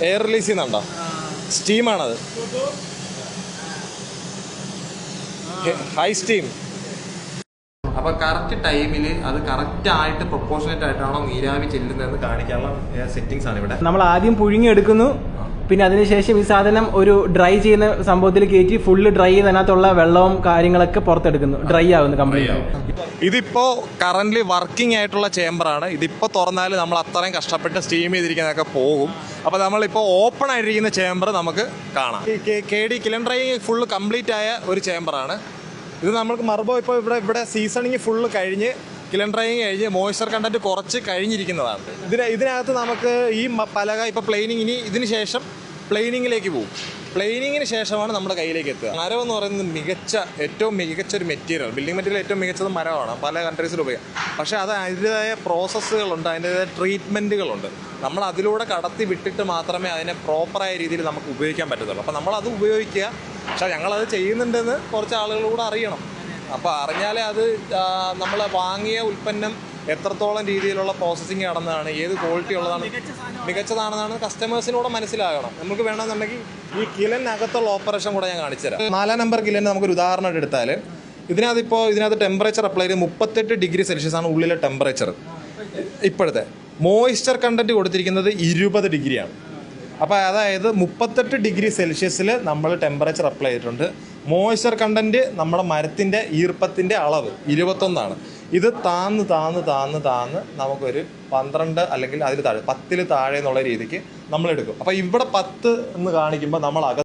Air release ചെയ്യുന്നുണ്ടോ? സ്റ്റീമാണത്, high steam. അപ്പോൾ correct ടൈമിൽ അത് കറക്റ്റായിട്ട് പ്രൊപ്പോർഷനേറ്റ് ആയിട്ടാണോ നീരാവി ചെല്ലുന്നതെന്ന് കാണിക്കാനുള്ള സെറ്റിങ്സ് ആണ് ഇവിടെ. നമ്മൾ ആദ്യം പുഴുങ്ങി എടുക്കുന്നു, പിന്നെ അതിനുശേഷം ഈ സാധനം ഒരു ഡ്രൈ ചെയ്യുന്ന സംഭവത്തിൽ കയറ്റി ഫുള്ള് ഡ്രൈ ചെയ്തതിനകത്തുള്ള വെള്ളവും കാര്യങ്ങളൊക്കെ പുറത്തെടുക്കുന്നു, ഡ്രൈ ആവുന്നു കംപ്ലീറ്റ്. ഇതിപ്പോ കറന്റ് വർക്കിംഗ് ആയിട്ടുള്ള ചേമ്പറാണ്. ഇതിപ്പോ തുറന്നാൽ നമ്മൾ അത്രയും കഷ്ടപ്പെട്ട് സ്റ്റീം ചെയ്തിരിക്കുന്നതൊക്കെ പോകും. അപ്പോൾ നമ്മളിപ്പോൾ ഓപ്പൺ ആയിട്ടിരിക്കുന്ന ചേമ്പർ നമുക്ക് കാണാം. KD കിലൻ ഡ്രൈ ഫുള്ള് കംപ്ലീറ്റ് ആയ ഒരു ചേമ്പറാണ് ഇത്. നമ്മൾക്ക് മർബോ ഇപ്പോൾ ഇവിടെ സീസണിങ് ഫുള്ള് കഴിഞ്ഞ് കിലൻ ഡ്രൈയിങ് കഴിഞ്ഞ് മോയ്സ്ചർ കണ്ടന്റ് കുറച്ച് കഴിഞ്ഞിരിക്കുന്നതാണ്. ഇതിനകത്ത് നമുക്ക് ഈ പലക ഇപ്പോൾ പ്ലെയിനിങ് ഇതിന് ശേഷം പ്ലെയിനിങ്ങിലേക്ക് പോകും. പ്ലെയിനിങ്ങിന് ശേഷമാണ് നമ്മുടെ കയ്യിലേക്ക് എത്തുക. മരം എന്ന് പറയുന്നത് ഏറ്റവും മികച്ച ഒരു മെറ്റീരിയൽ, ബിൽഡിംഗ് മെറ്റീരിയൽ ഏറ്റവും മികച്ചത് മരമാണ്. പല കൺട്രീസിലും ഉപയോഗിക്കാം. പക്ഷേ അത് അതിൻ്റെതായ പ്രോസസ്സുകളുണ്ട്, അതിൻ്റെതായ ട്രീറ്റ്മെൻറ്റുകളുണ്ട്. നമ്മൾ അതിലൂടെ കടത്തി വിട്ടിട്ട് മാത്രമേ അതിനെ പ്രോപ്പറായ രീതിയിൽ നമുക്ക് ഉപയോഗിക്കാൻ പറ്റത്തുള്ളൂ. അപ്പോൾ നമ്മളത് ഉപയോഗിക്കുക. പക്ഷേ ഞങ്ങളത് ചെയ്യുന്നുണ്ടെന്ന് കുറച്ച് ആളുകളൂടെ അറിയണം. അപ്പോൾ അറിഞ്ഞാലേ അത് നമ്മൾ വാങ്ങിയ ഉൽപ്പന്നം എത്രത്തോളം രീതിയിലുള്ള പ്രോസസ്സിങ് നടന്നതാണ്, ഏത് ക്വാളിറ്റി ഉള്ളതാണ്, മികച്ചതാണെന്നാണ് കസ്റ്റമേഴ്സിനൂടെ മനസ്സിലാകണം. നമുക്ക് വേണമെന്നുണ്ടെങ്കിൽ ഈ കിലനകത്തുള്ള ഓപ്പറേഷൻ കൂടെ ഞാൻ കാണിച്ചുതരാം. 4 നമ്പർ കിലന് നമുക്കൊരു ഉദാഹരണം എടുത്താൽ ഇതിനകത്ത് ടെമ്പറേച്ചർ അപ്ലൈ ചെയ്ത് 38 ഡിഗ്രി സെൽഷ്യസ് ആണ് ഉള്ളിലെ ടെമ്പറേച്ചർ. ഇപ്പോഴത്തെ മോയ്സ്ചർ കണ്ടന്റ് കൊടുത്തിരിക്കുന്നത് 20 ഡിഗ്രിയാണ്. അപ്പോൾ അതായത് 38 ഡിഗ്രി സെൽഷ്യസിൽ നമ്മൾ ടെമ്പറേച്ചർ അപ്ലൈ ചെയ്തിട്ടുണ്ട്. മോയ്സ്ചർ കണ്ടന്റ് നമ്മുടെ മരത്തിൻ്റെ ഈർപ്പത്തിൻ്റെ അളവ് 21 ഇത് താന്ന് നമുക്കൊരു 12 അല്ലെങ്കിൽ അതിൽ താഴെ 10 താഴെ എന്നുള്ള രീതിക്ക് നമ്മൾ എടുക്കും. അപ്പോൾ ഇവിടെ 10 എന്ന് കാണിക്കുമ്പോൾ നമ്മൾ